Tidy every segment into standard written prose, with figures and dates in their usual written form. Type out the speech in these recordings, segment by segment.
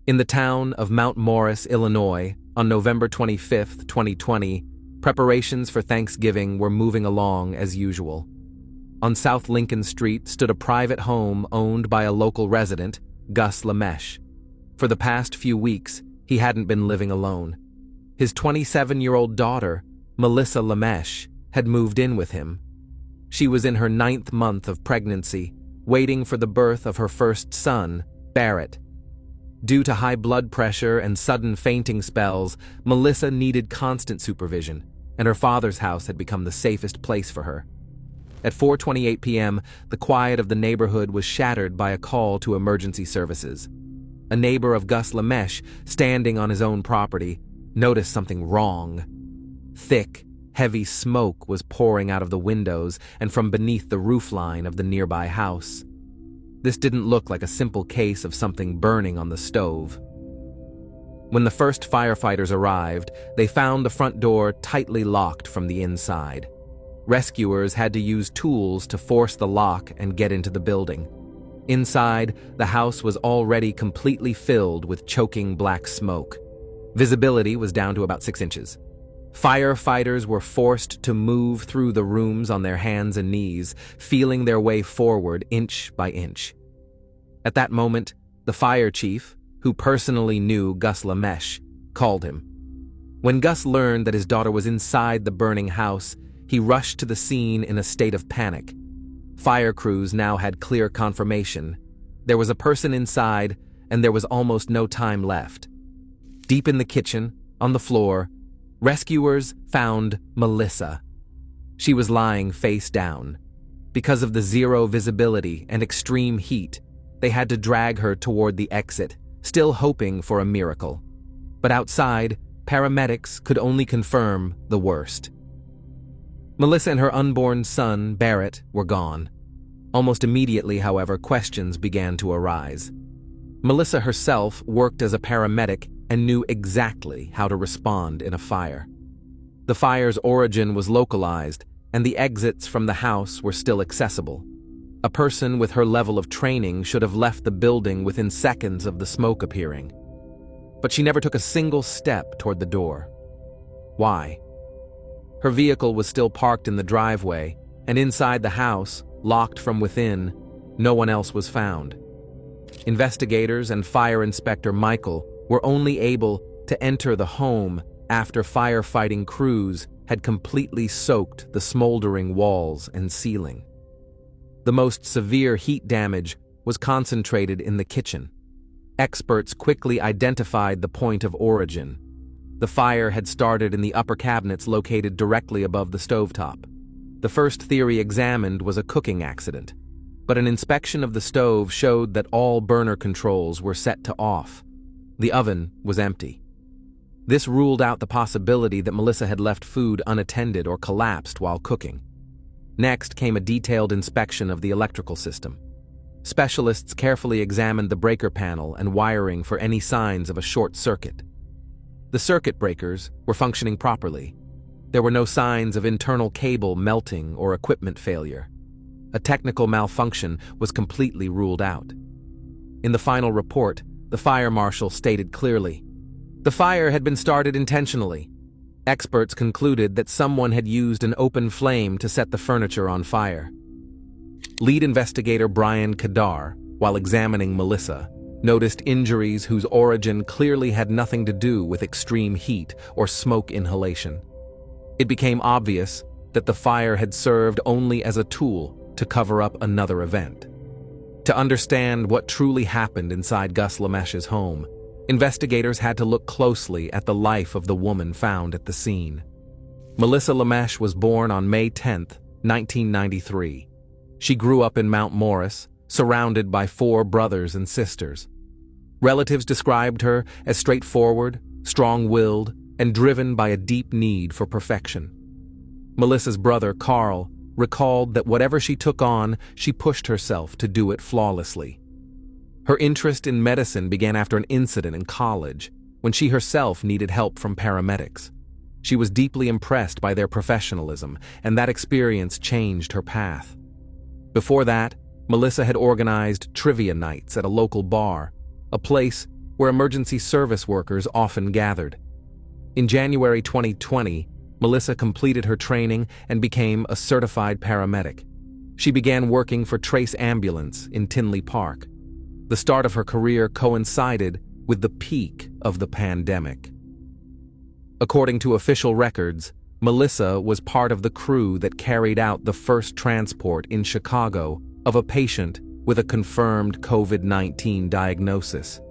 In the town of Mount Morris, Illinois, on November 25, 2020, preparations for Thanksgiving were moving along as usual. On South Lincoln Street stood a private home owned by a local resident, Gus Lameche. For the past few weeks, he hadn't been living alone. His 27-year-old daughter, Melissa Lameche, had moved in with him. She was in her 9th month of pregnancy, waiting for the birth of her first son, Barrett. Due to high blood pressure and sudden fainting spells, Melissa needed constant supervision, and her father's house had become the safest place for her. At 4:28 p.m., the quiet of the neighborhood was shattered by a call to emergency services. A neighbor of Gus Lameche, standing on his own property, noticed something wrong. Thick, heavy smoke was pouring out of the windows and from beneath the roofline of the nearby house. This didn't look like a simple case of something burning on the stove. When the first firefighters arrived, they found the front door tightly locked from the inside. Rescuers had to use tools to force the lock and get into the building. Inside, the house was already completely filled with choking black smoke. Visibility was down to about 6 inches. Firefighters were forced to move through the rooms on their hands and knees, feeling their way forward inch by inch. At that moment, the fire chief, who personally knew Gus Lameche, called him. When Gus learned that his daughter was inside the burning house, he rushed to the scene in a state of panic. Fire crews now had clear confirmation. There was a person inside, and there was almost no time left. Deep in the kitchen, on the floor, rescuers found Melissa. She was lying face down. Because of the zero visibility and extreme heat, they had to drag her toward the exit, still hoping for a miracle. But outside, paramedics could only confirm the worst. Melissa and her unborn son, Barrett, were gone. Almost immediately, however, questions began to arise. Melissa herself worked as a paramedic and knew exactly how to respond in a fire. The fire's origin was localized, and the exits from the house were still accessible. A person with her level of training should have left the building within seconds of the smoke appearing. But she never took a single step toward the door. Why? Her vehicle was still parked in the driveway, and inside the house, locked from within, no one else was found. Investigators and Fire Inspector Michael were only able to enter the home after firefighting crews had completely soaked the smoldering walls and ceiling. The most severe heat damage was concentrated in the kitchen. Experts quickly identified the point of origin. The fire had started in the upper cabinets located directly above the stovetop. The first theory examined was a cooking accident, but an inspection of the stove showed that all burner controls were set to off. The oven was empty. This ruled out the possibility that Melissa had left food unattended or collapsed while cooking. Next came a detailed inspection of the electrical system. Specialists carefully examined the breaker panel and wiring for any signs of a short circuit. The circuit breakers were functioning properly. There were no signs of internal cable melting or equipment failure. A technical malfunction was completely ruled out. In the final report, the fire marshal stated clearly, "The fire had been started intentionally." Experts concluded that someone had used an open flame to set the furniture on fire. Lead investigator Brian Kadar, while examining Melissa, noticed injuries whose origin clearly had nothing to do with extreme heat or smoke inhalation. It became obvious that the fire had served only as a tool to cover up another event. To understand what truly happened inside Gus Lameche's home, investigators had to look closely at the life of the woman found at the scene. Melissa Lameche was born on May 10, 1993. She grew up in Mount Morris, surrounded by 4 brothers and sisters. Relatives described her as straightforward, strong-willed, and driven by a deep need for perfection. Melissa's brother, Carl, recalled that whatever she took on, she pushed herself to do it flawlessly. Her interest in medicine began after an incident in college, when she herself needed help from paramedics. She was deeply impressed by their professionalism, and that experience changed her path. Before that, Melissa had organized trivia nights at a local bar, a place where emergency service workers often gathered. In January 2020, Melissa completed her training and became a certified paramedic. She began working for Trace Ambulance in Tinley Park. The start of her career coincided with the peak of the pandemic. According to official records, Melissa was part of the crew that carried out the first transport in Chicago of a patient with a confirmed COVID-19 diagnosis.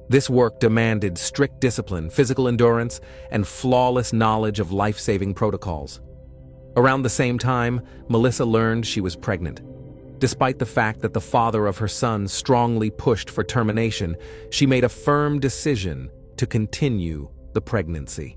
This work demanded strict discipline, physical endurance, and flawless knowledge of life-saving protocols. Around the same time, Melissa learned she was pregnant. Despite the fact that the father of her son strongly pushed for termination, she made a firm decision to continue the pregnancy.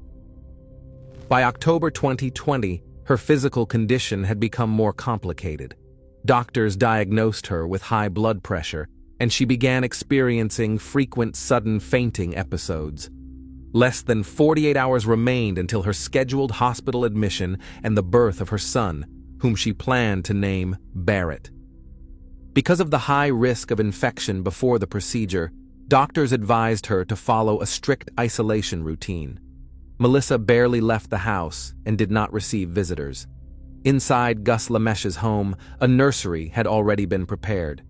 By October 2020, her physical condition had become more complicated. Doctors diagnosed her with high blood pressure, and she began experiencing frequent sudden fainting episodes. Less than 48 hours remained until her scheduled hospital admission and the birth of her son, whom she planned to name Barrett. Because of the high risk of infection before the procedure, doctors advised her to follow a strict isolation routine. Melissa barely left the house and did not receive visitors. Inside Gus Lemesh's home, a nursery had already been prepared.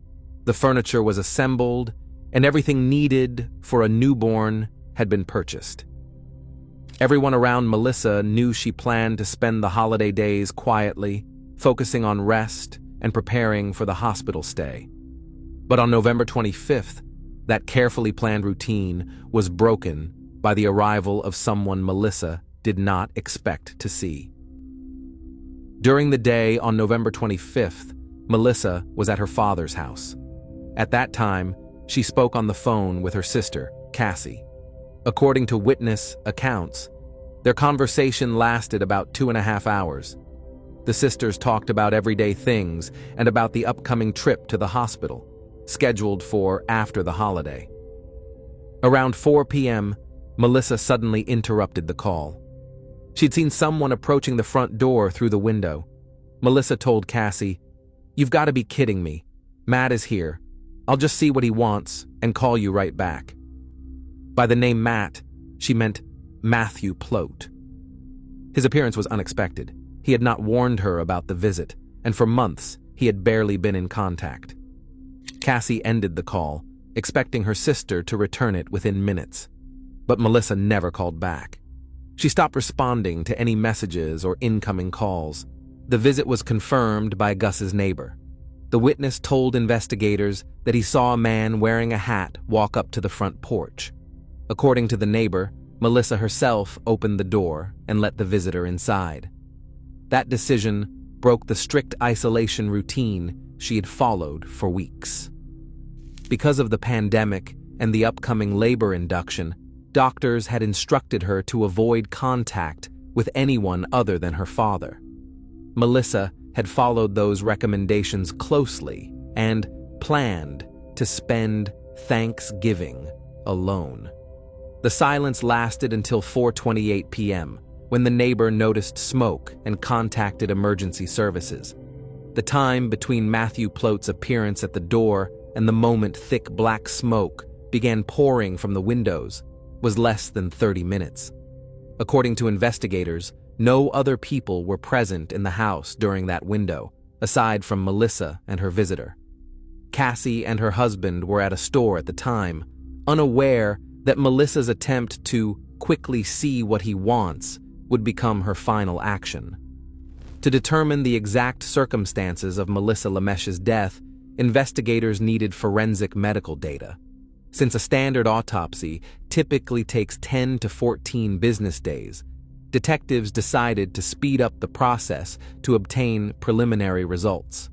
The furniture was assembled, and everything needed for a newborn had been purchased. Everyone around Melissa knew she planned to spend the holiday days quietly, focusing on rest and preparing for the hospital stay. But on November 25th, that carefully planned routine was broken by the arrival of someone Melissa did not expect to see. During the day on November 25th, Melissa was at her father's house. At that time, she spoke on the phone with her sister, Cassie. According to witness accounts, their conversation lasted about 2.5 hours. The sisters talked about everyday things and about the upcoming trip to the hospital, scheduled for after the holiday. Around 4 p.m., Melissa suddenly interrupted the call. She'd seen someone approaching the front door through the window. Melissa told Cassie, "You've got to be kidding me. Matt is here. I'll just see what he wants and call you right back." By the name Matt, she meant Matthew Plote. His appearance was unexpected. He had not warned her about the visit, and for months he had barely been in contact. Cassie ended the call, expecting her sister to return it within minutes. But Melissa never called back. She stopped responding to any messages or incoming calls. The visit was confirmed by Gus's neighbor. The witness told investigators that he saw a man wearing a hat walk up to the front porch. According to the neighbor, Melissa herself opened the door and let the visitor inside. That decision broke the strict isolation routine she had followed for weeks. Because of the pandemic and the upcoming labor induction, doctors had instructed her to avoid contact with anyone other than her father. Melissa had followed those recommendations closely and planned to spend Thanksgiving alone. The silence lasted until 4:28 p.m., when the neighbor noticed smoke and contacted emergency services. The time between Matthew Plote's appearance at the door and the moment thick black smoke began pouring from the windows was less than 30 minutes. According to investigators, no other people were present in the house during that window, aside from Melissa and her visitor. Cassie and her husband were at a store at the time, unaware that Melissa's attempt to quickly see what he wants would become her final action. To determine the exact circumstances of Melissa Lemesh's death, investigators needed forensic medical data. Since a standard autopsy typically takes 10 to 14 business days, detectives decided to speed up the process to obtain preliminary results.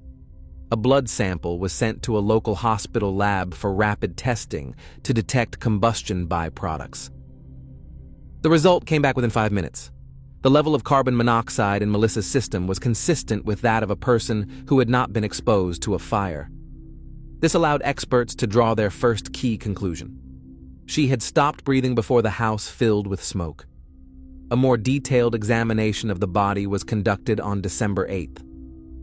A blood sample was sent to a local hospital lab for rapid testing to detect combustion byproducts. The result came back within 5 minutes. The level of carbon monoxide in Melissa's system was consistent with that of a person who had not been exposed to a fire. This allowed experts to draw their first key conclusion. She had stopped breathing before the house filled with smoke. A more detailed examination of the body was conducted on December 8th.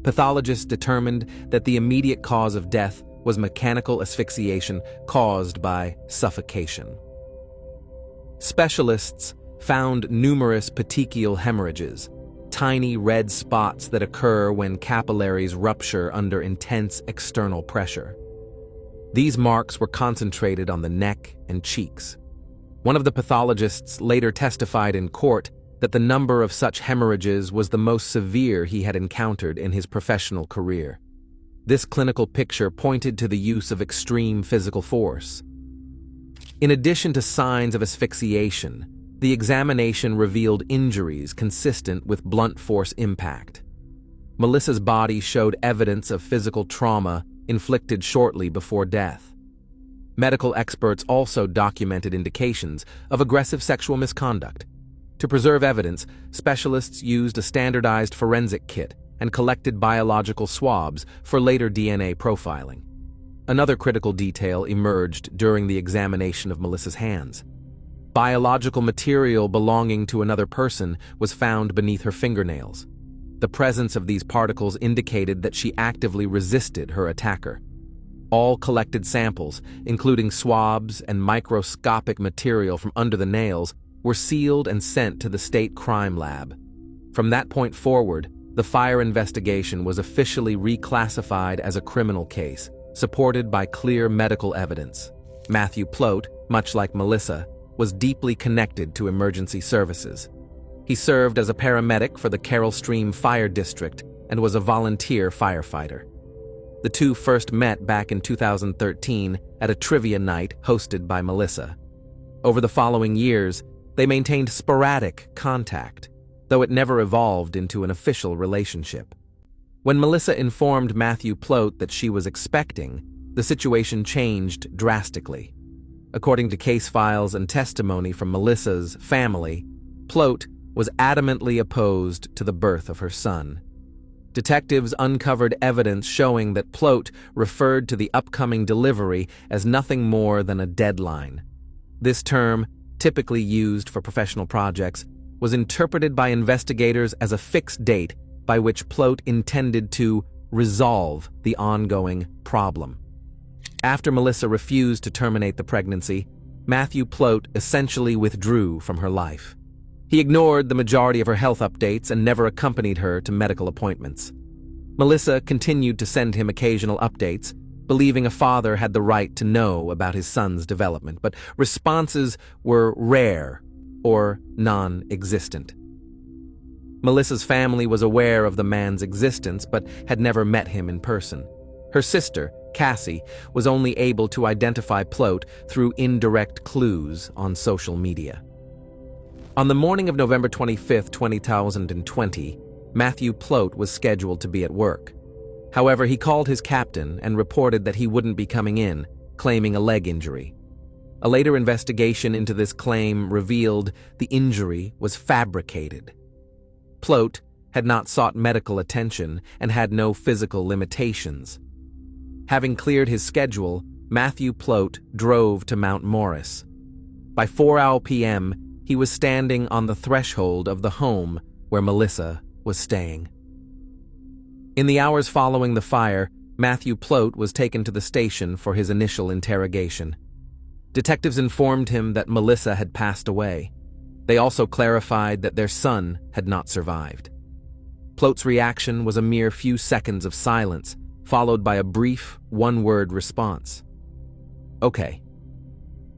Pathologists determined that the immediate cause of death was mechanical asphyxiation caused by suffocation. Specialists found numerous petechial hemorrhages, tiny red spots that occur when capillaries rupture under intense external pressure. These marks were concentrated on the neck and cheeks. One of the pathologists later testified in court that the number of such hemorrhages was the most severe he had encountered in his professional career. This clinical picture pointed to the use of extreme physical force. In addition to signs of asphyxiation, the examination revealed injuries consistent with blunt force impact. Melissa's body showed evidence of physical trauma inflicted shortly before death. Medical experts also documented indications of aggressive sexual misconduct. To preserve evidence, specialists used a standardized forensic kit and collected biological swabs for later DNA profiling. Another critical detail emerged during the examination of Melissa's hands. Biological material belonging to another person was found beneath her fingernails. The presence of these particles indicated that she actively resisted her attacker. All collected samples, including swabs and microscopic material from under the nails, were sealed and sent to the state crime lab. From that point forward, the fire investigation was officially reclassified as a criminal case, supported by clear medical evidence. Matthew Plote, much like Melissa, was deeply connected to emergency services. He served as a paramedic for the Carroll Stream Fire District and was a volunteer firefighter. The two first met back in 2013 at a trivia night hosted by Melissa. Over the following years, they maintained sporadic contact, though it never evolved into an official relationship. When Melissa informed Matthew Plote that she was expecting, the situation changed drastically. According to case files and testimony from Melissa's family, Plote was adamantly opposed to the birth of her son. Detectives uncovered evidence showing that Plote referred to the upcoming delivery as nothing more than a deadline. This term, typically used for professional projects, was interpreted by investigators as a fixed date by which Plote intended to resolve the ongoing problem. After Melissa refused to terminate the pregnancy, Matthew Plote essentially withdrew from her life. He ignored the majority of her health updates and never accompanied her to medical appointments. Melissa continued to send him occasional updates, believing a father had the right to know about his son's development, but responses were rare or non-existent. Melissa's family was aware of the man's existence but had never met him in person. Her sister, Cassie, was only able to identify Plote through indirect clues on social media. On the morning of November 25, 2020, Matthew Plote was scheduled to be at work. However, he called his captain and reported that he wouldn't be coming in, claiming a leg injury. A later investigation into this claim revealed the injury was fabricated. Plote had not sought medical attention and had no physical limitations. Having cleared his schedule, Matthew Plote drove to Mount Morris. By 4 p.m., he was standing on the threshold of the home where Melissa was staying. In the hours following the fire, Matthew Plote was taken to the station for his initial interrogation. Detectives informed him that Melissa had passed away. They also clarified that their son had not survived. Plote's reaction was a mere few seconds of silence, followed by a brief, one-word response. "Okay."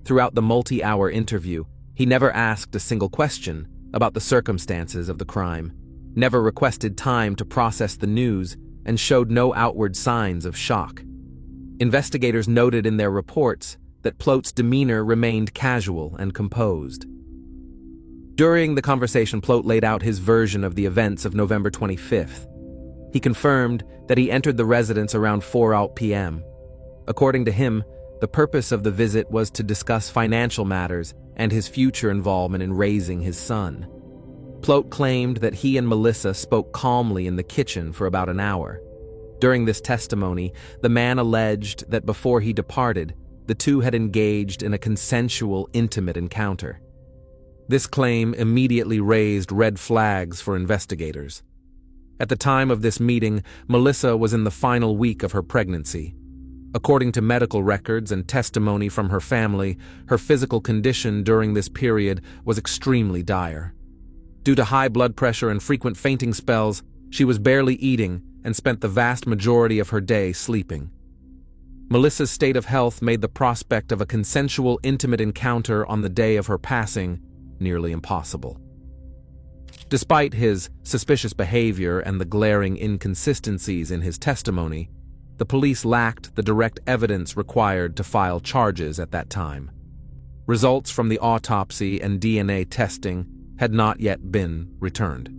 Throughout the multi-hour interview, he never asked a single question about the circumstances of the crime, never requested time to process the news, and showed no outward signs of shock. Investigators noted in their reports that Plote's demeanor remained casual and composed. During the conversation, Plote laid out his version of the events of November 25th. He confirmed that he entered the residence around 4 p.m. According to him, the purpose of the visit was to discuss financial matters and his future involvement in raising his son. Plote claimed that he and Melissa spoke calmly in the kitchen for about an hour. During this testimony, the man alleged that before he departed, the two had engaged in a consensual, intimate encounter. This claim immediately raised red flags for investigators. At the time of this meeting, Melissa was in the final week of her pregnancy. According to medical records and testimony from her family, her physical condition during this period was extremely dire. Due to high blood pressure and frequent fainting spells, she was barely eating and spent the vast majority of her day sleeping. Melissa's state of health made the prospect of a consensual, intimate encounter on the day of her passing nearly impossible. Despite his suspicious behavior and the glaring inconsistencies in his testimony, the police lacked the direct evidence required to file charges at that time. Results from the autopsy and DNA testing had not yet been returned.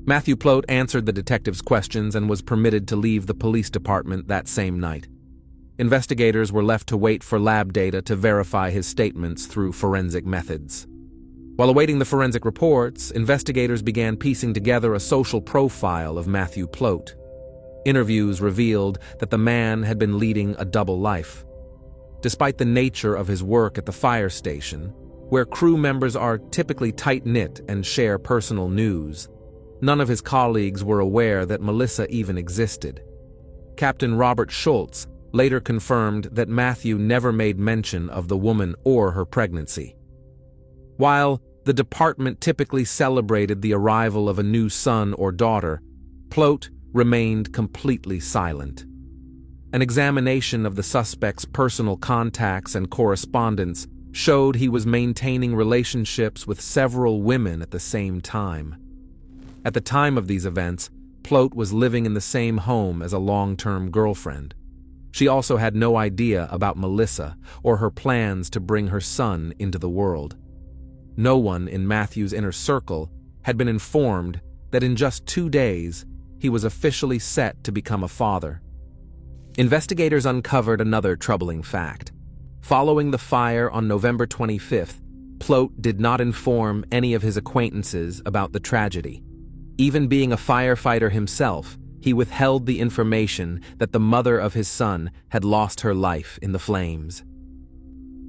Matthew Plote answered the detective's questions and was permitted to leave the police department that same night. Investigators were left to wait for lab data to verify his statements through forensic methods. While awaiting the forensic reports, investigators began piecing together a social profile of Matthew Plote. Interviews revealed that the man had been leading a double life. Despite the nature of his work at the fire station, where crew members are typically tight-knit and share personal news, none of his colleagues were aware that Melissa even existed. Captain Robert Schultz later confirmed that Matthew never made mention of the woman or her pregnancy. While the department typically celebrated the arrival of a new son or daughter, Plote remained completely silent. An examination of the suspect's personal contacts and correspondence showed he was maintaining relationships with several women at the same time. At the time of these events, Plote was living in the same home as a long-term girlfriend. She also had no idea about Melissa or her plans to bring her son into the world. No one in Matthew's inner circle had been informed that in just 2 days, he was officially set to become a father. Investigators uncovered another troubling fact. Following the fire on November 25th, Plote did not inform any of his acquaintances about the tragedy. Even being a firefighter himself, he withheld the information that the mother of his son had lost her life in the flames.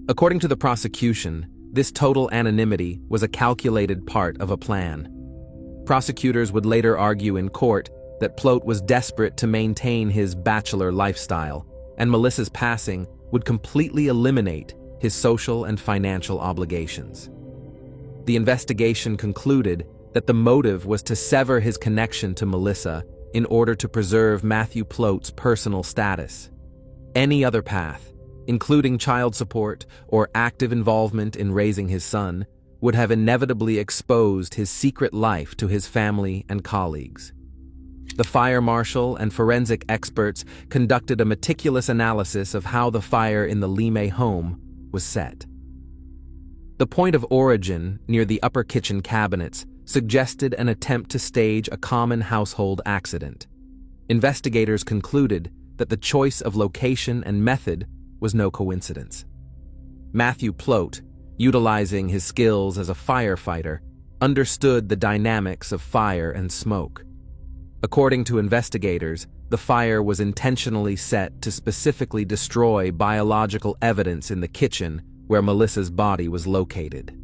According to the prosecution, this total anonymity was a calculated part of a plan. Prosecutors would later argue in court that Plote was desperate to maintain his bachelor lifestyle, and Melissa's passing would completely eliminate his social and financial obligations. The investigation concluded that the motive was to sever his connection to Melissa in order to preserve Matthew Plote's personal status. Any other path, including child support or active involvement in raising his son, would have inevitably exposed his secret life to his family and colleagues. The fire marshal and forensic experts conducted a meticulous analysis of how the fire in the Lime home was set. The point of origin, near the upper kitchen cabinets, suggested an attempt to stage a common household accident. Investigators concluded that the choice of location and method was no coincidence. Matthew Plote, utilizing his skills as a firefighter, understood the dynamics of fire and smoke. According to investigators, the fire was intentionally set to specifically destroy biological evidence in the kitchen where Melissa's body was located.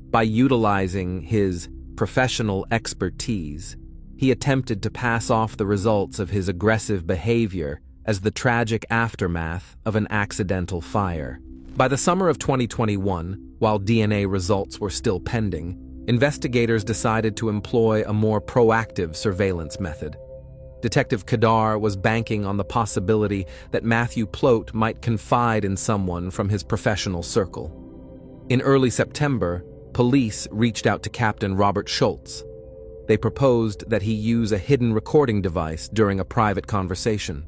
By utilizing his professional expertise, he attempted to pass off the results of his aggressive behavior as the tragic aftermath of an accidental fire. By the summer of 2021, while DNA results were still pending, investigators decided to employ a more proactive surveillance method. Detective Kadar was banking on the possibility that Matthew Plote might confide in someone from his professional circle. In early September, police reached out to Captain Robert Schultz. They proposed that he use a hidden recording device during a private conversation.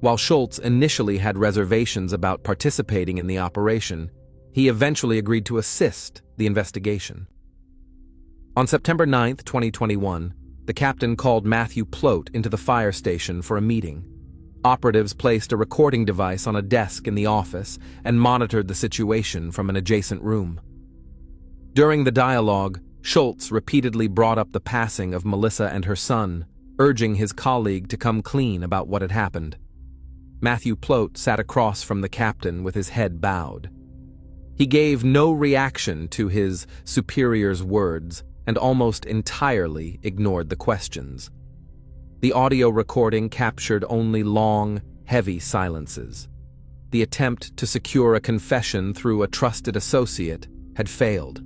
While Schultz initially had reservations about participating in the operation, he eventually agreed to assist the investigation. On September 9, 2021, the captain called Matthew Plote into the fire station for a meeting. Operatives placed a recording device on a desk in the office and monitored the situation from an adjacent room. During the dialogue, Schultz repeatedly brought up the passing of Melissa and her son, urging his colleague to come clean about what had happened. Matthew Plote sat across from the captain with his head bowed. He gave no reaction to his superior's words and almost entirely ignored the questions. The audio recording captured only long, heavy silences. The attempt to secure a confession through a trusted associate had failed.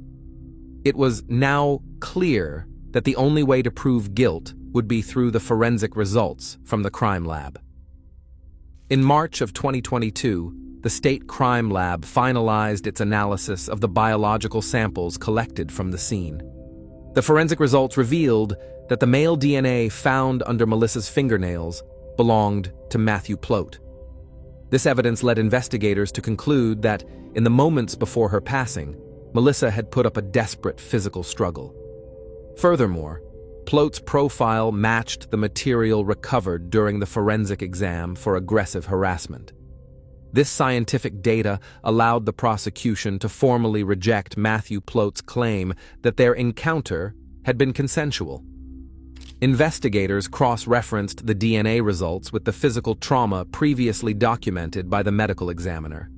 It was now clear that the only way to prove guilt would be through the forensic results from the crime lab. In March of 2022, the State Crime Lab finalized its analysis of the biological samples collected from the scene. The forensic results revealed that the male DNA found under Melissa's fingernails belonged to Matthew Plote. This evidence led investigators to conclude that, in the moments before her passing, Melissa had put up a desperate physical struggle. Furthermore, Plote's profile matched the material recovered during the forensic exam for aggressive harassment. This scientific data allowed the prosecution to formally reject Matthew Plote's claim that their encounter had been consensual. Investigators cross-referenced the DNA results with the physical trauma previously documented by the medical examiner.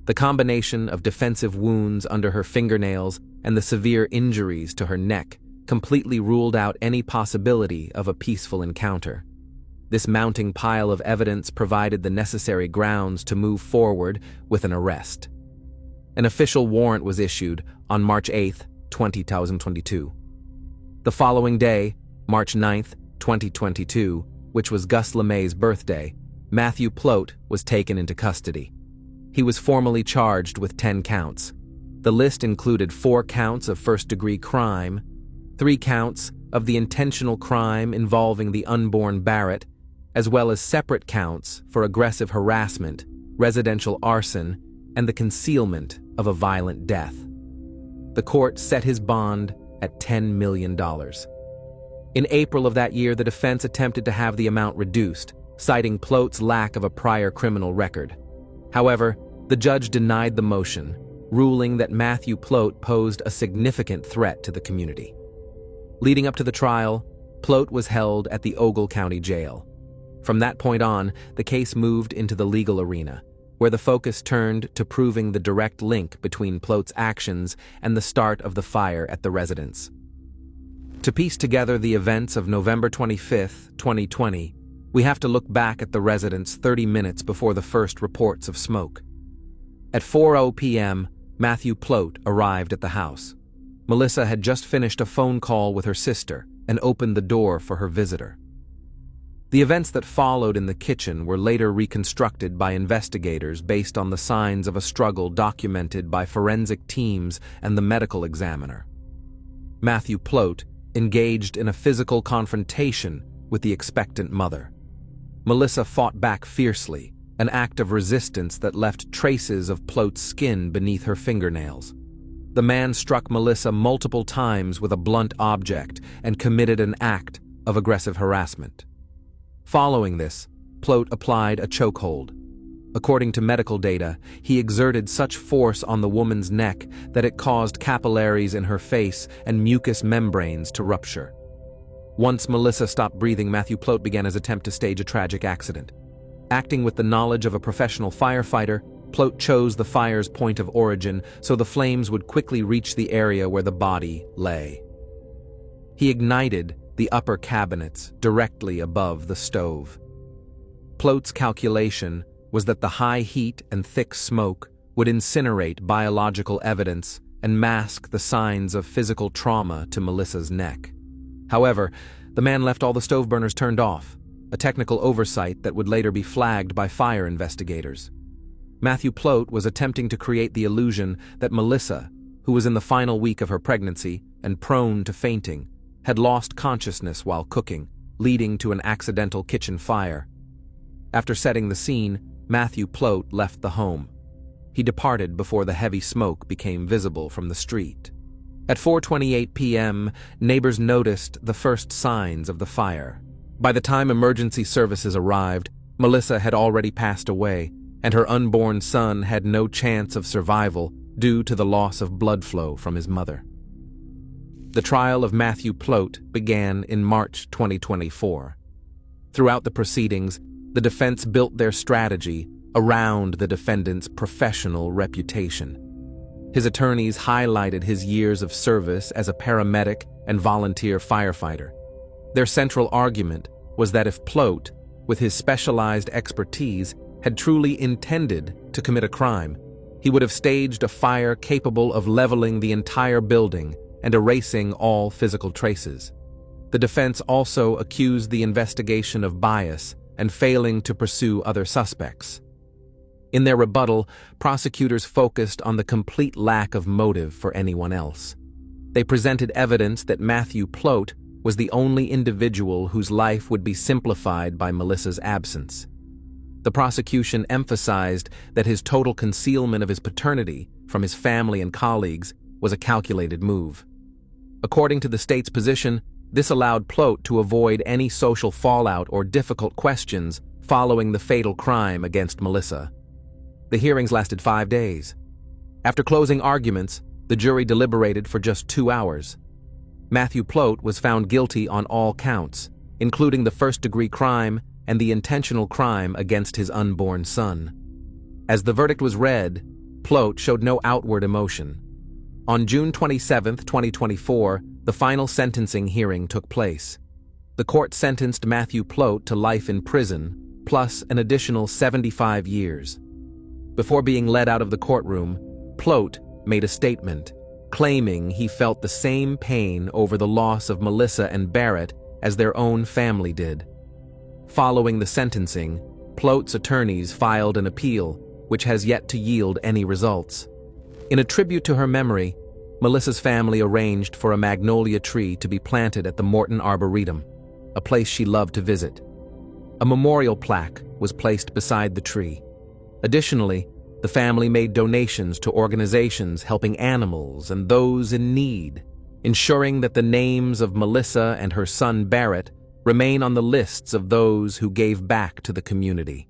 The combination of defensive wounds under her fingernails and the severe injuries to her neck completely ruled out any possibility of a peaceful encounter. This mounting pile of evidence provided the necessary grounds to move forward with an arrest. An official warrant was issued on March 8, 2022. The following day, March 9, 2022, which was Gus LeMay's birthday, Matthew Plote was taken into custody. He was formally charged with 10 counts. The list included 4 counts of first-degree crime, 3 counts of the intentional crime involving the unborn Barrett, as well as separate counts for aggressive harassment, residential arson, and the concealment of a violent death. The court set his bond at $10 million. In April of that year, the defense attempted to have the amount reduced, citing Plote's lack of a prior criminal record. However, the judge denied the motion, ruling that Matthew Plote posed a significant threat to the community. Leading up to the trial, Plote was held at the Ogle County Jail. From that point on, the case moved into the legal arena, where the focus turned to proving the direct link between Plote's actions and the start of the fire at the residence. To piece together the events of November 25, 2020, we have to look back at the residence 30 minutes before the first reports of smoke. At 4:00 p.m., Matthew Plote arrived at the house. Melissa had just finished a phone call with her sister and opened the door for her visitor. The events that followed in the kitchen were later reconstructed by investigators based on the signs of a struggle documented by forensic teams and the medical examiner. Matthew Plote engaged in a physical confrontation with the expectant mother. Melissa fought back fiercely, an act of resistance that left traces of Plote's skin beneath her fingernails. The man struck Melissa multiple times with a blunt object and committed an act of aggressive harassment. Following this, Plote applied a chokehold. According to medical data, he exerted such force on the woman's neck that it caused capillaries in her face and mucous membranes to rupture. Once Melissa stopped breathing, Matthew Plote began his attempt to stage a tragic accident. Acting with the knowledge of a professional firefighter, Plote chose the fire's point of origin so the flames would quickly reach the area where the body lay. He ignited the upper cabinets directly above the stove. Plote's calculation was that the high heat and thick smoke would incinerate biological evidence and mask the signs of physical trauma to Melissa's neck. However, the man left all the stove burners turned off, a technical oversight that would later be flagged by fire investigators. Matthew Plote was attempting to create the illusion that Melissa, who was in the final week of her pregnancy and prone to fainting, had lost consciousness while cooking, leading to an accidental kitchen fire. After setting the scene, Matthew Plote left the home. He departed before the heavy smoke became visible from the street. At 4:28 p.m., neighbors noticed the first signs of the fire. By the time emergency services arrived, Melissa had already passed away, and her unborn son had no chance of survival due to the loss of blood flow from his mother. The trial of Matthew Plote began in March 2024. Throughout the proceedings, the defense built their strategy around the defendant's professional reputation. His attorneys highlighted his years of service as a paramedic and volunteer firefighter. Their central argument was that if Plote, with his specialized expertise, had truly intended to commit a crime, he would have staged a fire capable of leveling the entire building and erasing all physical traces. The defense also accused the investigation of bias and failing to pursue other suspects. In their rebuttal, prosecutors focused on the complete lack of motive for anyone else. They presented evidence that Matthew Plote was the only individual whose life would be simplified by Melissa's absence. The prosecution emphasized that his total concealment of his paternity from his family and colleagues was a calculated move. According to the state's position, this allowed Plote to avoid any social fallout or difficult questions following the fatal crime against Melissa. The hearings lasted 5 days. After closing arguments, the jury deliberated for just 2 hours. Matthew Plote was found guilty on all counts, including the first-degree crime and the intentional crime against his unborn son. As the verdict was read, Plote showed no outward emotion. On June 27, 2024, the final sentencing hearing took place. The court sentenced Matthew Plote to life in prison, plus an additional 75 years. Before being led out of the courtroom, Plote made a statement, claiming he felt the same pain over the loss of Melissa and Barrett as their own family did. Following the sentencing, Plote's attorneys filed an appeal, which has yet to yield any results. In a tribute to her memory, Melissa's family arranged for a magnolia tree to be planted at the Morton Arboretum, a place she loved to visit. A memorial plaque was placed beside the tree. Additionally, the family made donations to organizations helping animals and those in need, ensuring that the names of Melissa and her son Barrett remain on the lists of those who gave back to the community.